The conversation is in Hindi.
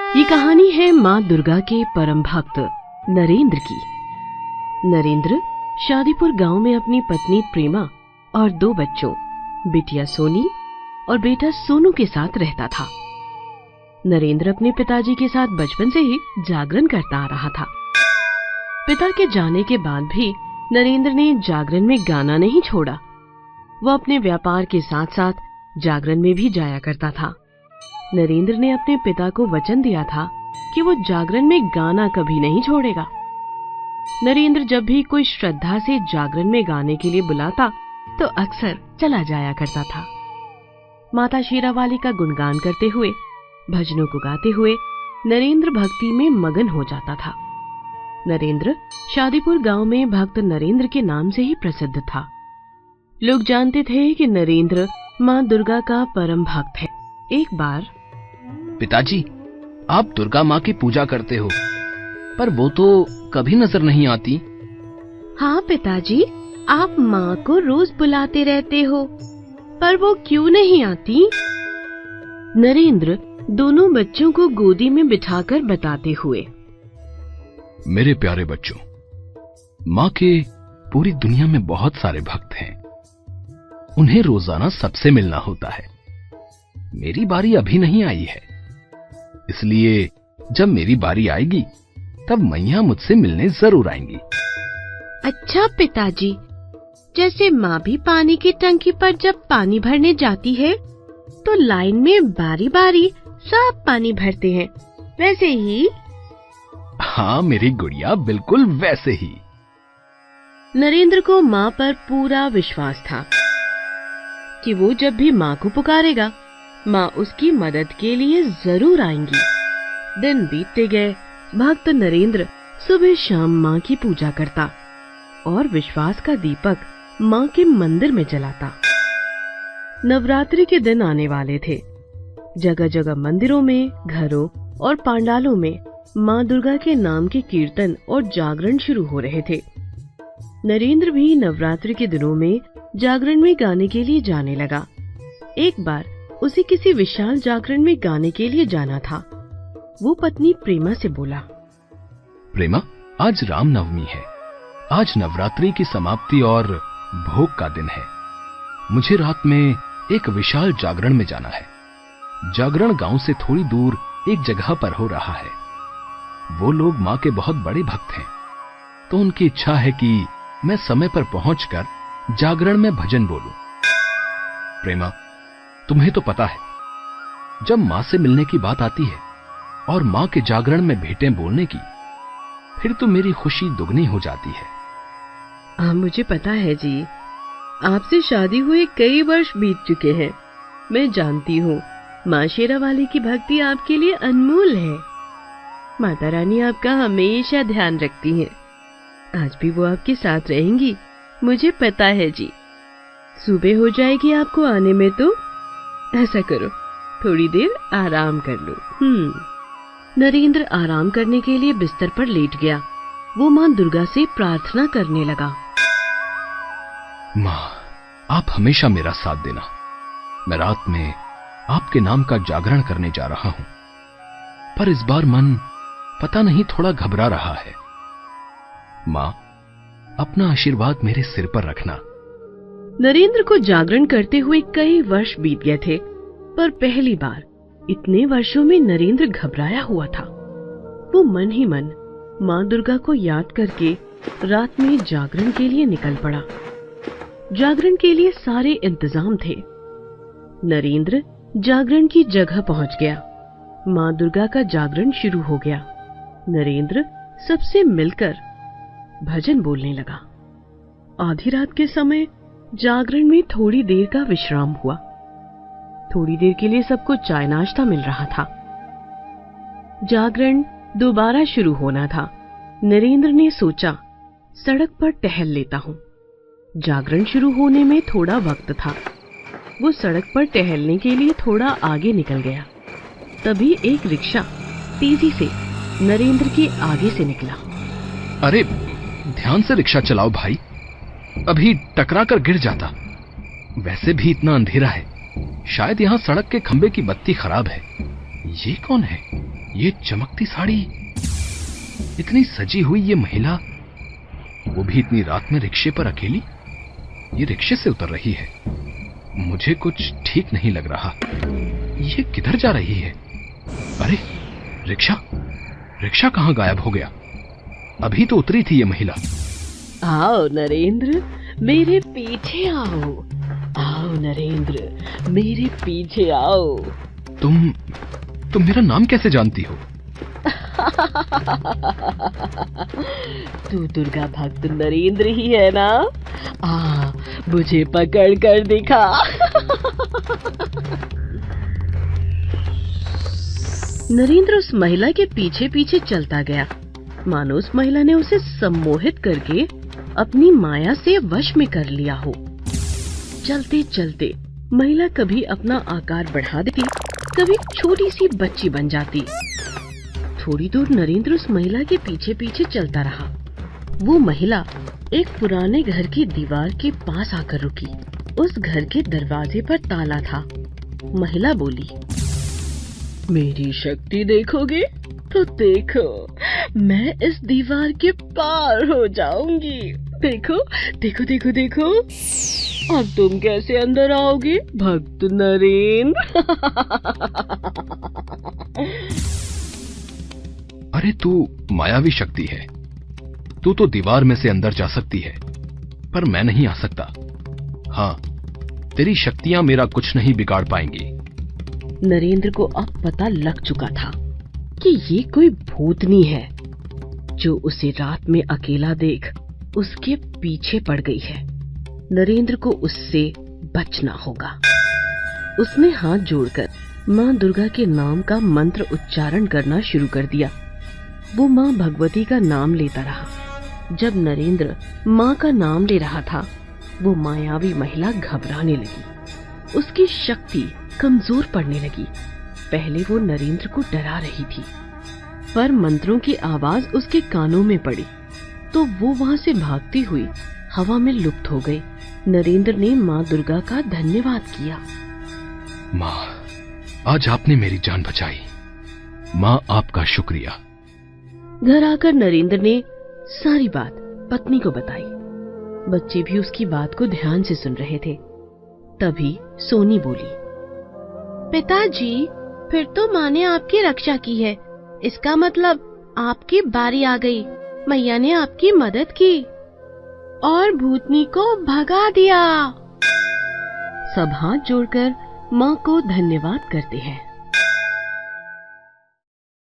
ये कहानी है माँ दुर्गा के परम भक्त नरेंद्र की। नरेंद्र शादीपुर गांव में अपनी पत्नी प्रेमा और 2 बच्चों बिटिया सोनी और बेटा सोनू के साथ रहता था। नरेंद्र अपने पिताजी के साथ बचपन से ही जागरण करता आ रहा था। पिता के जाने के बाद भी नरेंद्र ने जागरण में गाना नहीं छोड़ा। वह अपने व्यापार के साथ साथ जागरण में भी जाया करता था। नरेंद्र ने अपने पिता को वचन दिया था कि वो जागरण में गाना कभी नहीं छोड़ेगा। नरेंद्र जब भी कोई श्रद्धा से जागरण में गाने के लिए बुलाता तो अक्सर चला जाया करता था। माता शेरावाली का गुणगान करते हुए, भजनों को गाते हुए नरेंद्र भक्ति में मगन हो जाता था। नरेंद्र शादीपुर गांव में भक्त नरेंद्र के नाम से ही प्रसिद्ध था। लोग जानते थे कि नरेंद्र माँ दुर्गा का परम भक्त है। एक बार, पिताजी, आप दुर्गा माँ की पूजा करते हो, पर वो तो कभी नजर नहीं आती। हाँ पिताजी, आप माँ को रोज बुलाते रहते हो, पर वो क्यों नहीं आती? नरेंद्र दोनों बच्चों को गोदी में बिठाकर बताते हुए, मेरे प्यारे बच्चों, माँ के पूरी दुनिया में बहुत सारे भक्त हैं। उन्हें रोजाना सबसे मिलना होता है। मेरी बारी अभी नहीं आई है, इसलिए जब मेरी बारी आएगी तब मैया मुझसे मिलने जरूर आएंगी। अच्छा पिताजी, जैसे माँ भी पानी की टंकी पर जब पानी भरने जाती है तो लाइन में बारी बारी सब पानी भरते हैं, वैसे ही? हाँ मेरी गुड़िया, बिल्कुल वैसे ही। नरेंद्र को माँ पर पूरा विश्वास था कि वो जब भी माँ को पुकारेगा, माँ उसकी मदद के लिए जरूर आएंगी। दिन बीतते गए। भक्त नरेंद्र सुबह शाम माँ की पूजा करता और विश्वास का दीपक माँ के मंदिर में जलाता। नवरात्रि के दिन आने वाले थे। जगह जगह मंदिरों में, घरों और पांडालों में माँ दुर्गा के नाम के कीर्तन और जागरण शुरू हो रहे थे। नरेंद्र भी नवरात्रि के दिनों में जागरण में गाने के लिए जाने लगा। एक बार उसे किसी विशाल जागरण में गाने के लिए जाना था। वो पत्नी प्रेमा से बोला, प्रेमा, आज रामनवमी है। आज नवरात्रि की समाप्ति और भोग का दिन है। मुझे रात में एक विशाल जागरण में जाना है। जागरण गांव से थोड़ी दूर एक जगह पर हो रहा है। वो लोग माँ के बहुत बड़े भक्त हैं, तो उनकी इच्छा है कि मैं समय पर पहुंचकर जागरण में भजन बोलूं। प्रेमा, तुम्हें तो पता है, जब माँ से मिलने की बात आती है और माँ के जागरण में भेंटें बोलने की, फिर तो मेरी खुशी दुगनी हो जाती है। मुझे पता है जी, आपसे शादी हुए कई वर्ष बीत चुके हैं। मैं जानती हूँ माँ शेरावाली की भक्ति आपके लिए अनमोल है। माता रानी आपका हमेशा ध्यान रखती हैं। आज भी वो आपके साथ रहेंगी, मुझे पता है जी। सुबह हो जाएगी आपको आने में, तो ऐसा करो, थोड़ी देर आराम कर लो। नरेंद्र आराम करने के लिए बिस्तर पर लेट गया। वो माँ दुर्गा से प्रार्थना करने लगा, माँ, आप हमेशा मेरा साथ देना। मैं रात में आपके नाम का जागरण करने जा रहा हूं, पर इस बार मन पता नहीं थोड़ा घबरा रहा है। माँ, अपना आशीर्वाद मेरे सिर पर रखना। नरेंद्र को जागरण करते हुए कई वर्ष बीत गए थे, पर पहली बार इतने वर्षों में नरेंद्र घबराया हुआ था। वो मन ही मन माँ दुर्गा को याद करके रात में जागरण के लिए निकल पड़ा। जागरण के लिए सारे इंतजाम थे। नरेंद्र जागरण की जगह पहुंच गया। माँ दुर्गा का जागरण शुरू हो गया। नरेंद्र सबसे मिलकर भजन बोलने लगा। आधी रात के समय जागरण में थोड़ी देर का विश्राम हुआ। थोड़ी देर के लिए सबको चाय नाश्ता मिल रहा था। जागरण दोबारा शुरू होना था। नरेंद्र ने सोचा, सड़क पर टहल लेता हूँ। जागरण शुरू होने में थोड़ा वक्त था। वो सड़क पर टहलने के लिए थोड़ा आगे निकल गया। तभी एक रिक्शा तेजी से नरेंद्र के आगे से निकला। अरे, ध्यान से रिक्शा चलाओ भाई, अभी टकरा कर गिर जाता। वैसे भी इतना अंधेरा है, शायद यहाँ सड़क के खंबे की बत्ती खराब है। ये कौन है? ये चमकती साड़ी, इतनी सजी हुई ये महिला, वो भी इतनी रात में रिक्शे पर अकेली। ये रिक्शे से उतर रही है, मुझे कुछ ठीक नहीं लग रहा। ये किधर जा रही है? अरे रिक्शा, रिक्शा कहां गायब हो गया? अभी तो उतरी थी ये महिला। आओ नरेंद्र, मेरे पीछे आओ। आओ नरेंद्र, मेरे पीछे आओ। तुम मेरा नाम कैसे जानती हो? तू दुर्गा भक्त नरेंद्र ही है ना? मुझे पकड़ कर दिखा। नरेंद्र उस महिला के पीछे पीछे चलता गया, मानो उस महिला ने उसे सम्मोहित करके अपनी माया से वश में कर लिया हो। चलते चलते महिला कभी अपना आकार बढ़ा देती, कभी छोटी सी बच्ची बन जाती। थोड़ी दूर नरेंद्र उस महिला के पीछे पीछे चलता रहा। वो महिला एक पुराने घर की दीवार के पास आकर रुकी। उस घर के दरवाजे पर ताला था। महिला बोली, मेरी शक्ति देखोगे तो देखो, मैं इस दीवार के पार हो जाऊंगी। देखो देखो देखो देखो। अब तुम कैसे अंदर आओगे भक्त नरेंद्र? अरे तू मायावी शक्ति है, तू तो दीवार में से अंदर जा सकती है, पर मैं नहीं आ सकता। हाँ, तेरी शक्तियां मेरा कुछ नहीं बिगाड़ पाएंगी। नरेंद्र को अब पता लग चुका था कि ये कोई भूतनी है जो उसे रात में अकेला देख उसके पीछे पड़ गई है। नरेंद्र को उससे बचना होगा। उसने हाथ जोड़कर मां दुर्गा के नाम का मंत्र उच्चारण करना शुरू कर दिया। वो मां भगवती का नाम लेता रहा। जब नरेंद्र मां का नाम ले रहा था, वो मायावी महिला घबराने लगी। उसकी शक्ति कमजोर पड़ने लगी। पहले वो नरेंद्र को डरा रही थी, पर मंत्रों की आवाज उसके कानों में पड़ी तो वो वहां से भागती हुई हवा में लुप्त हो गई। नरेंद्र ने मां दुर्गा का धन्यवाद किया। मां, आज आपने मेरी जान बचाई। मां, आपका शुक्रिया। घर आकर नरेंद्र ने सारी बात पत्नी को बताई। बच्चे भी उसकी बात को ध्यान से सुन रहे थे। तभी सोनी बोली, पिताजी, फिर तो माँ ने आपकी रक्षा की है। इसका मतलब आपकी बारी आ गई। मैया ने आपकी मदद की और भूतनी को भगा दिया। सब हाथ जोड़कर माँ को धन्यवाद करते हैं।